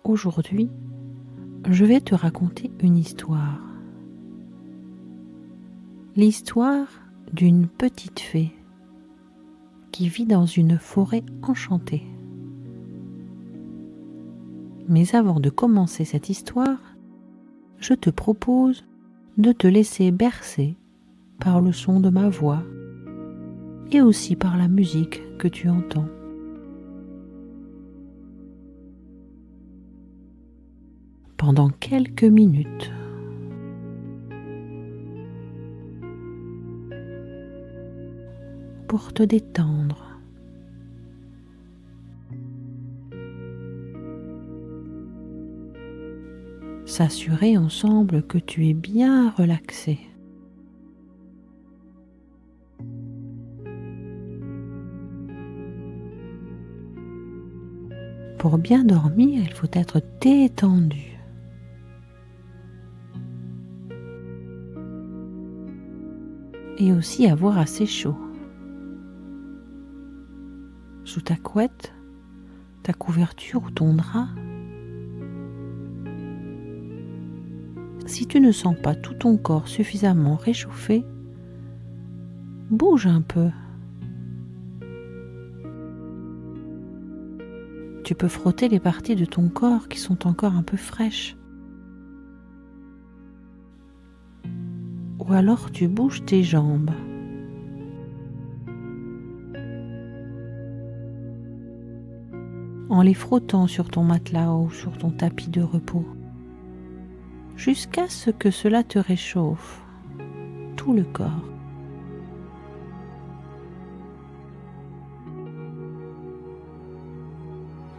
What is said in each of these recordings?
Aujourd'hui, je vais te raconter une histoire. L'histoire d'une petite fée qui vit dans une forêt enchantée. Mais avant de commencer cette histoire, je te propose de te laisser bercer par le son de ma voix et aussi par la musique que tu entends. Pendant quelques minutes, pour te détendre. S'assurer ensemble que tu es bien relaxé. Pour bien dormir, il faut être détendu. Et aussi avoir assez chaud. Sous ta couette, ta couverture ou ton drap. Si tu ne sens pas tout ton corps suffisamment réchauffé, bouge un peu. Tu peux frotter les parties de ton corps qui sont encore un peu fraîches. Ou alors tu bouges tes jambes. En les frottant sur ton matelas ou sur ton tapis de repos, jusqu'à ce que cela te réchauffe tout le corps.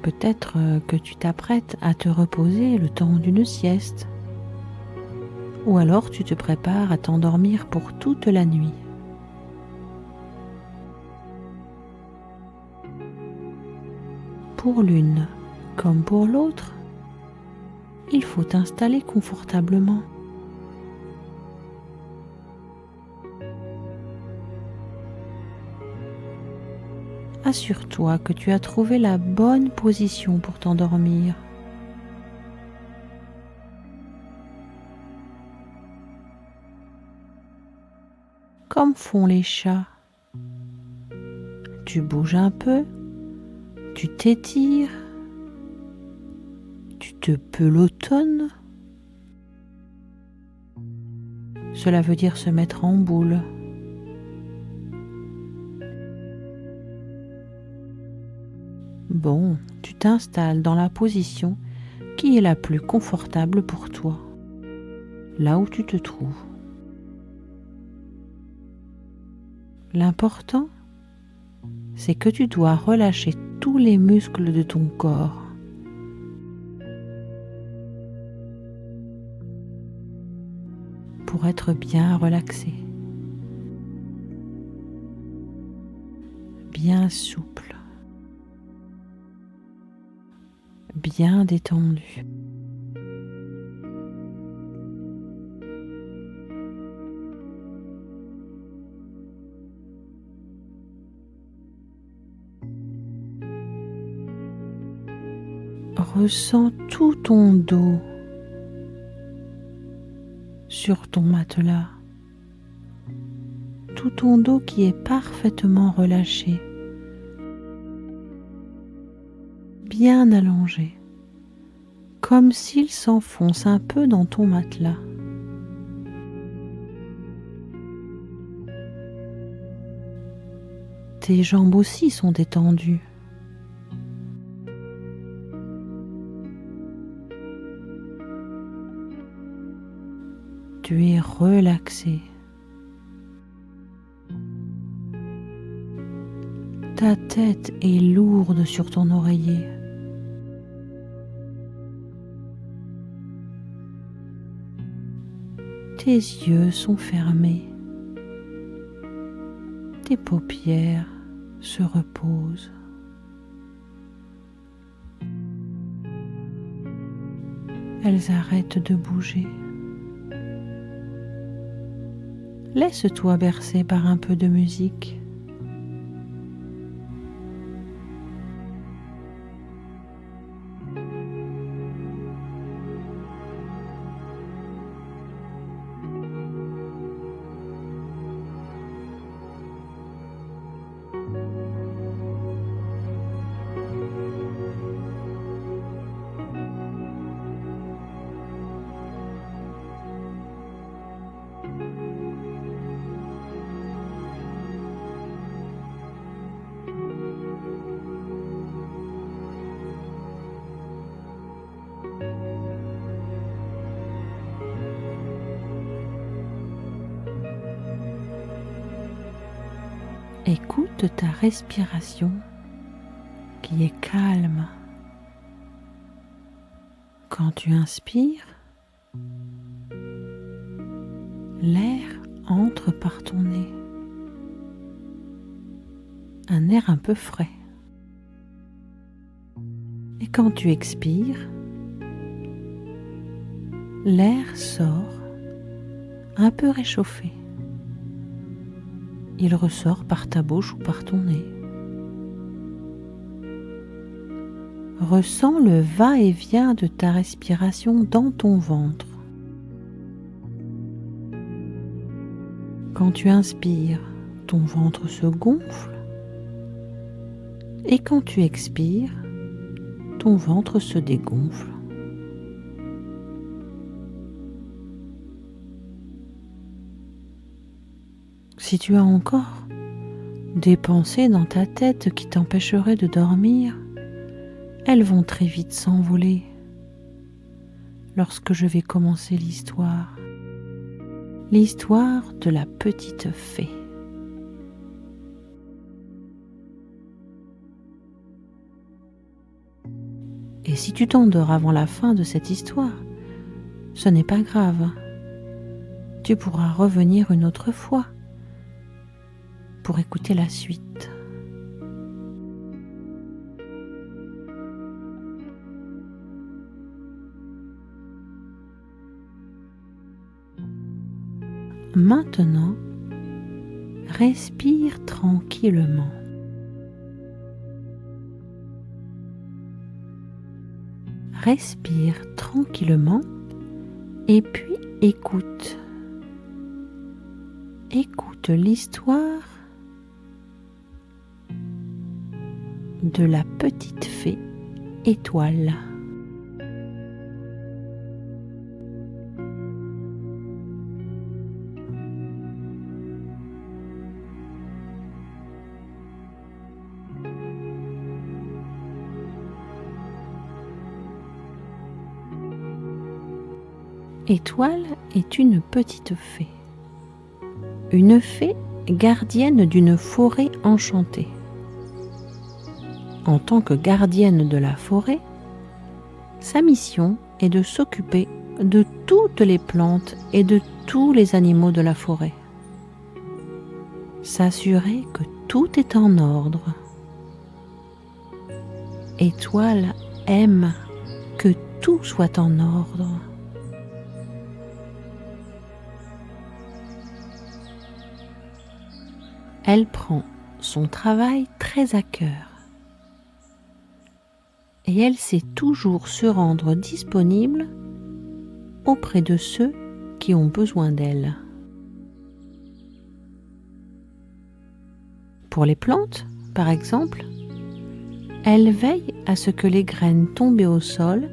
Peut-être que tu t'apprêtes à te reposer le temps d'une sieste, ou alors tu te prépares à t'endormir pour toute la nuit. Pour l'une comme pour l'autre, il faut t'installer confortablement. Assure-toi que tu as trouvé la bonne position pour t'endormir. Comme font les chats. Tu bouges un peu, tu t'étires, tu te pelotonnes. Cela veut dire se mettre en boule. Bon, tu t'installes dans la position qui est la plus confortable pour toi, là où tu te trouves. L'important, c'est que tu dois relâcher tous les muscles de ton corps. Pour être bien relaxé, bien souple, bien détendu. Ressens tout ton dos sur ton matelas, tout ton dos qui est parfaitement relâché, bien allongé, comme s'il s'enfonce un peu dans ton matelas. Tes jambes aussi sont détendues. Tu es relaxé. Ta tête est lourde sur ton oreiller. Tes yeux sont fermés. Tes paupières se reposent. Elles arrêtent de bouger. Laisse-toi bercer par un peu de musique. Écoute ta respiration qui est calme. Quand tu inspires, l'air entre par ton nez. Un air un peu frais. Et quand tu expires, l'air sort un peu réchauffé. Il ressort par ta bouche ou par ton nez. Ressens le va-et-vient de ta respiration dans ton ventre. Quand tu inspires, ton ventre se gonfle et quand tu expires, ton ventre se dégonfle. Si tu as encore des pensées dans ta tête qui t'empêcheraient de dormir, elles vont très vite s'envoler lorsque je vais commencer l'histoire de la petite fée. Et si tu t'endors avant la fin de cette histoire, ce n'est pas grave. Tu pourras revenir une autre fois pour écouter la suite. Maintenant, respire tranquillement. Respire tranquillement et puis écoute. Écoute l'histoire de la petite fée Étoile. Étoile est une petite fée. Une fée gardienne d'une forêt enchantée. En tant que gardienne de la forêt, sa mission est de s'occuper de toutes les plantes et de tous les animaux de la forêt. S'assurer que tout est en ordre. Étoile aime que tout soit en ordre. Elle prend son travail très à cœur et elle sait toujours se rendre disponible auprès de ceux qui ont besoin d'elle. Pour les plantes, par exemple, elle veille à ce que les graines tombées au sol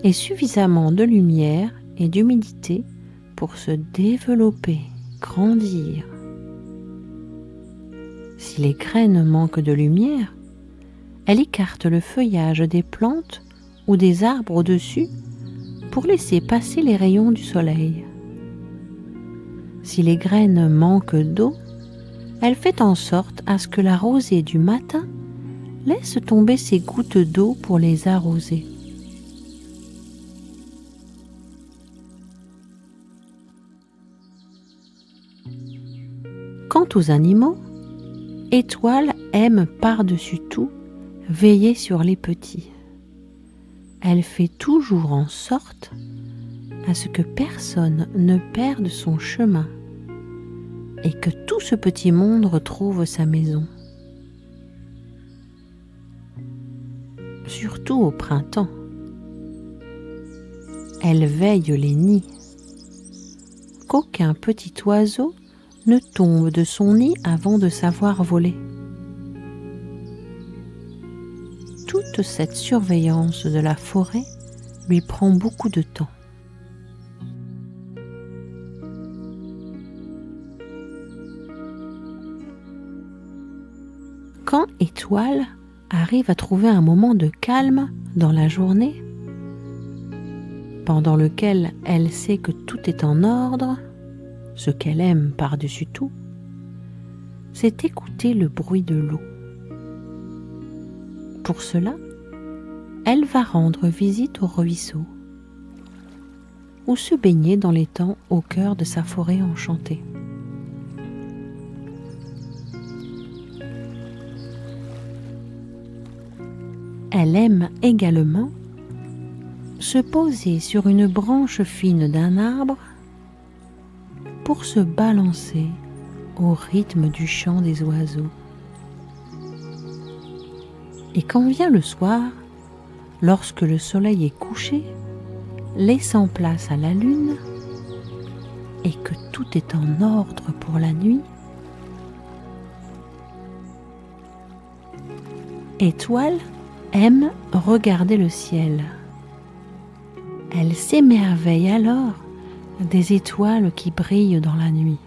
aient suffisamment de lumière et d'humidité pour se développer, grandir. Si les graines manquent de lumière, elle écarte le feuillage des plantes ou des arbres au-dessus pour laisser passer les rayons du soleil. Si les graines manquent d'eau, elle fait en sorte à ce que la rosée du matin laisse tomber ses gouttes d'eau pour les arroser. Quant aux animaux, Étoile aime par-dessus tout veiller sur les petits. Elle fait toujours en sorte à ce que personne ne perde son chemin et que tout ce petit monde retrouve sa maison. Surtout au printemps. Elle veille les nids. Qu'aucun petit oiseau ne tombe de son nid avant de savoir voler. Toute cette surveillance de la forêt lui prend beaucoup de temps. Quand Étoile arrive à trouver un moment de calme dans la journée, pendant lequel elle sait que tout est en ordre, ce qu'elle aime par-dessus tout, c'est écouter le bruit de l'eau. Pour cela, elle va rendre visite au ruisseau ou se baigner dans l'étang au cœur de sa forêt enchantée. Elle aime également se poser sur une branche fine d'un arbre pour se balancer au rythme du chant des oiseaux. Et quand vient le soir, lorsque le soleil est couché, laissant place à la lune, et que tout est en ordre pour la nuit, Étoile aime regarder le ciel. Elle s'émerveille alors des étoiles qui brillent dans la nuit.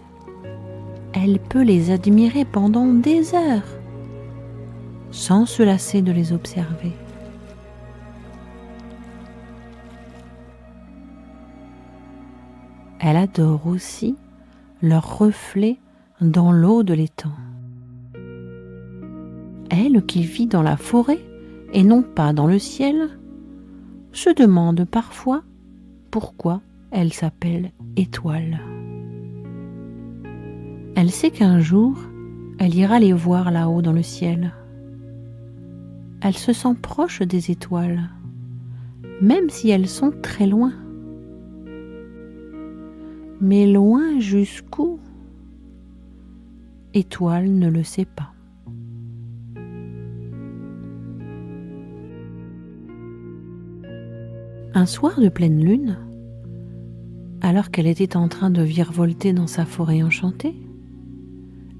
Elle peut les admirer pendant des heures, sans se lasser de les observer. Elle adore aussi leurs reflets dans l'eau de l'étang. Elle, qui vit dans la forêt et non pas dans le ciel, se demande parfois pourquoi elle s'appelle Étoile. Elle sait qu'un jour, elle ira les voir là-haut dans le ciel. Elle se sent proche des étoiles, même si elles sont très loin. Mais loin jusqu'où? Étoile ne le sait pas. Un soir de pleine lune, alors qu'elle était en train de virevolter dans sa forêt enchantée,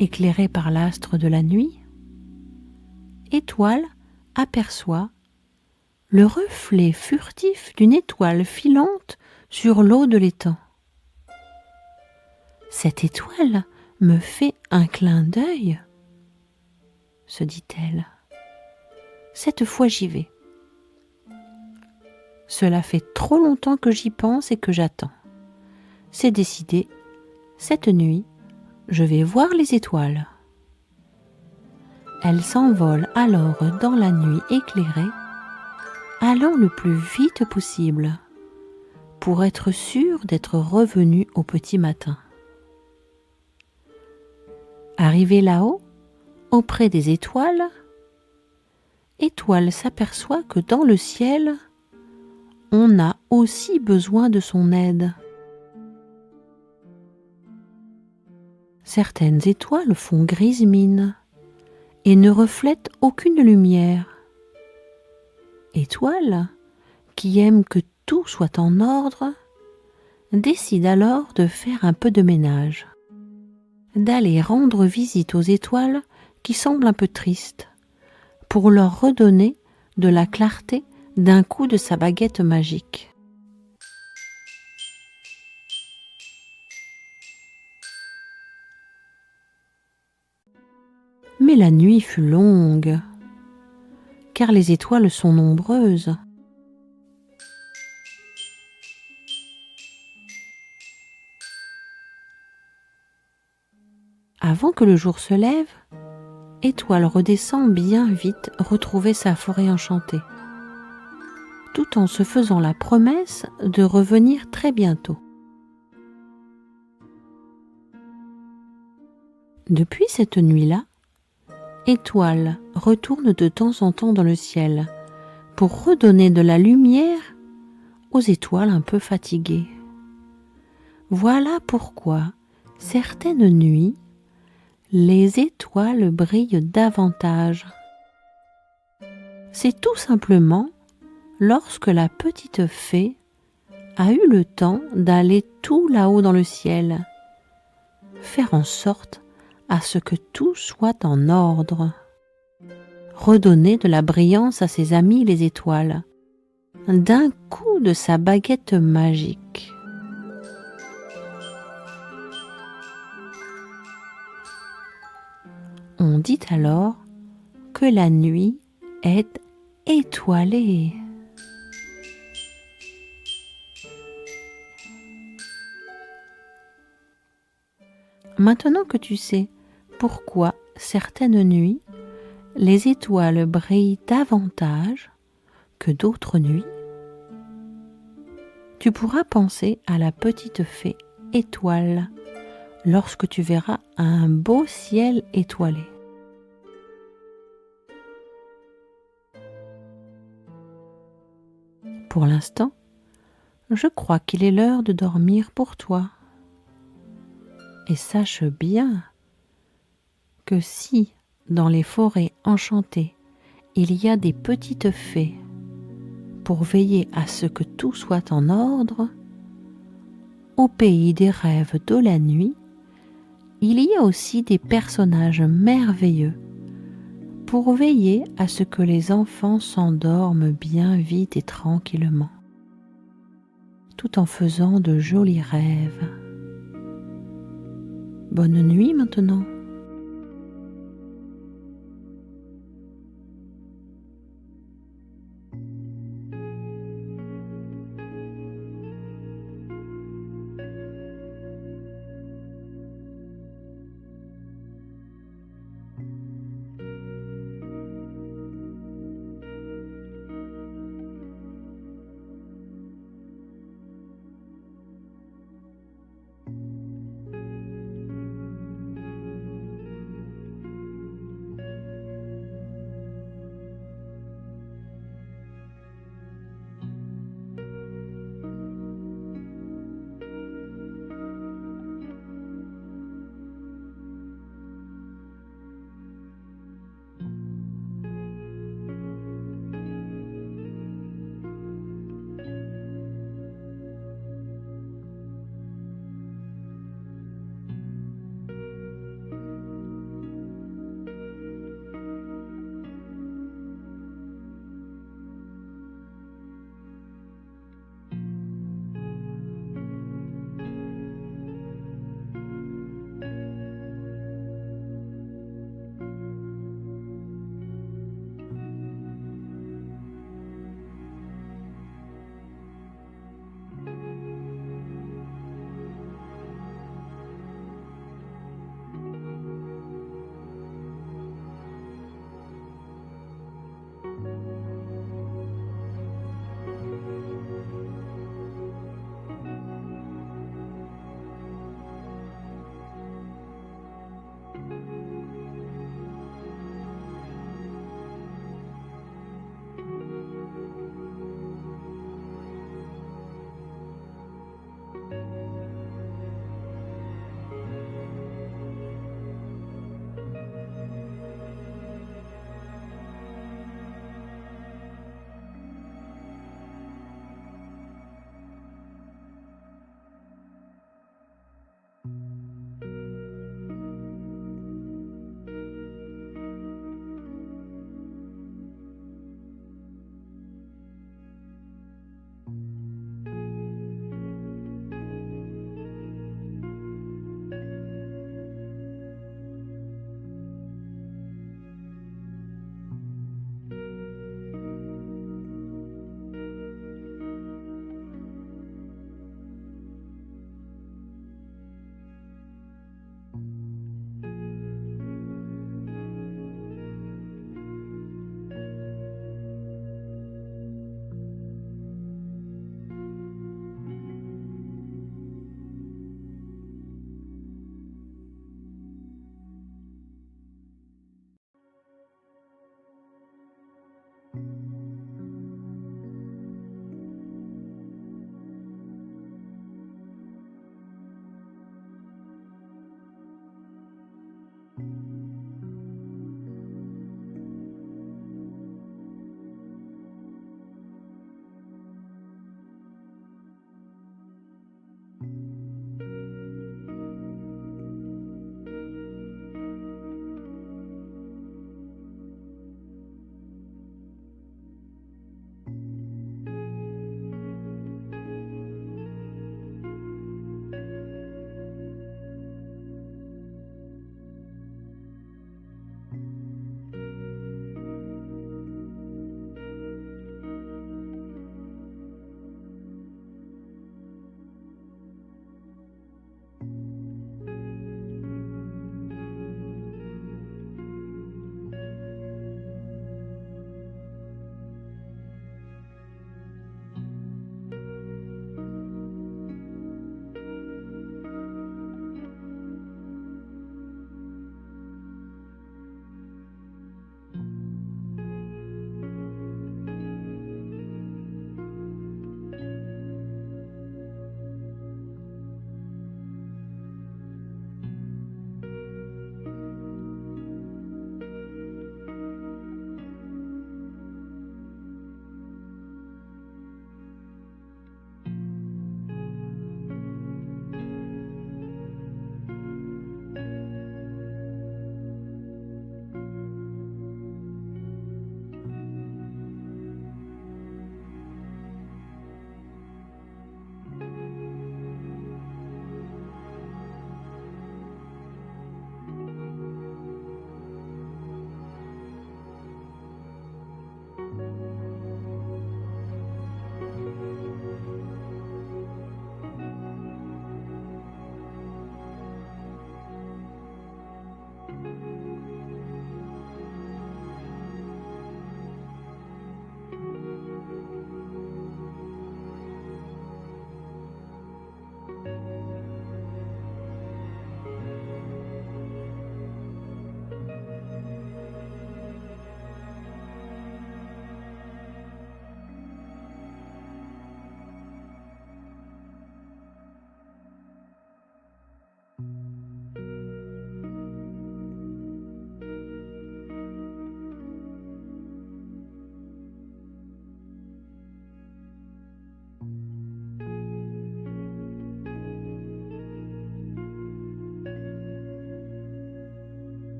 éclairée par l'astre de la nuit, Étoile aperçoit le reflet furtif d'une étoile filante sur l'eau de l'étang. Cette étoile me fait un clin d'œil, se dit-elle. Cette fois j'y vais. Cela fait trop longtemps que j'y pense et que j'attends. C'est décidé, cette nuit, je vais voir les étoiles. Elle s'envole alors dans la nuit éclairée, allant le plus vite possible, pour être sûre d'être revenue au petit matin. Arrivée là-haut, auprès des étoiles, Étoile s'aperçoit que dans le ciel, on a aussi besoin de son aide. Certaines étoiles font grise mine et ne reflètent aucune lumière. Étoile, qui aime que tout soit en ordre, décide alors de faire un peu de ménage, d'aller rendre visite aux étoiles qui semblent un peu tristes, pour leur redonner de la clarté d'un coup de sa baguette magique. Mais la nuit fut longue, car les étoiles sont nombreuses. Avant que le jour se lève, Étoile redescend bien vite retrouver sa forêt enchantée, tout en se faisant la promesse de revenir très bientôt. Depuis cette nuit-là, Étoile retourne de temps en temps dans le ciel pour redonner de la lumière aux étoiles un peu fatiguées. Voilà pourquoi, certaines nuits, les étoiles brillent davantage. C'est tout simplement lorsque la petite fée a eu le temps d'aller tout là-haut dans le ciel, faire en sorte à ce que tout soit en ordre, redonner de la brillance à ses amis les étoiles, d'un coup de sa baguette magique. On dit alors que la nuit est étoilée. Maintenant que tu sais pourquoi certaines nuits, les étoiles brillent davantage que d'autres nuits, tu pourras penser à la petite fée étoile lorsque tu verras un beau ciel étoilé. Pour l'instant, je crois qu'il est l'heure de dormir pour toi. Et sache bien que si, dans les forêts enchantées, il y a des petites fées pour veiller à ce que tout soit en ordre, au pays des rêves de la nuit, il y a aussi des personnages merveilleux pour veiller à ce que les enfants s'endorment bien vite et tranquillement, tout en faisant de jolis rêves. Bonne nuit maintenant.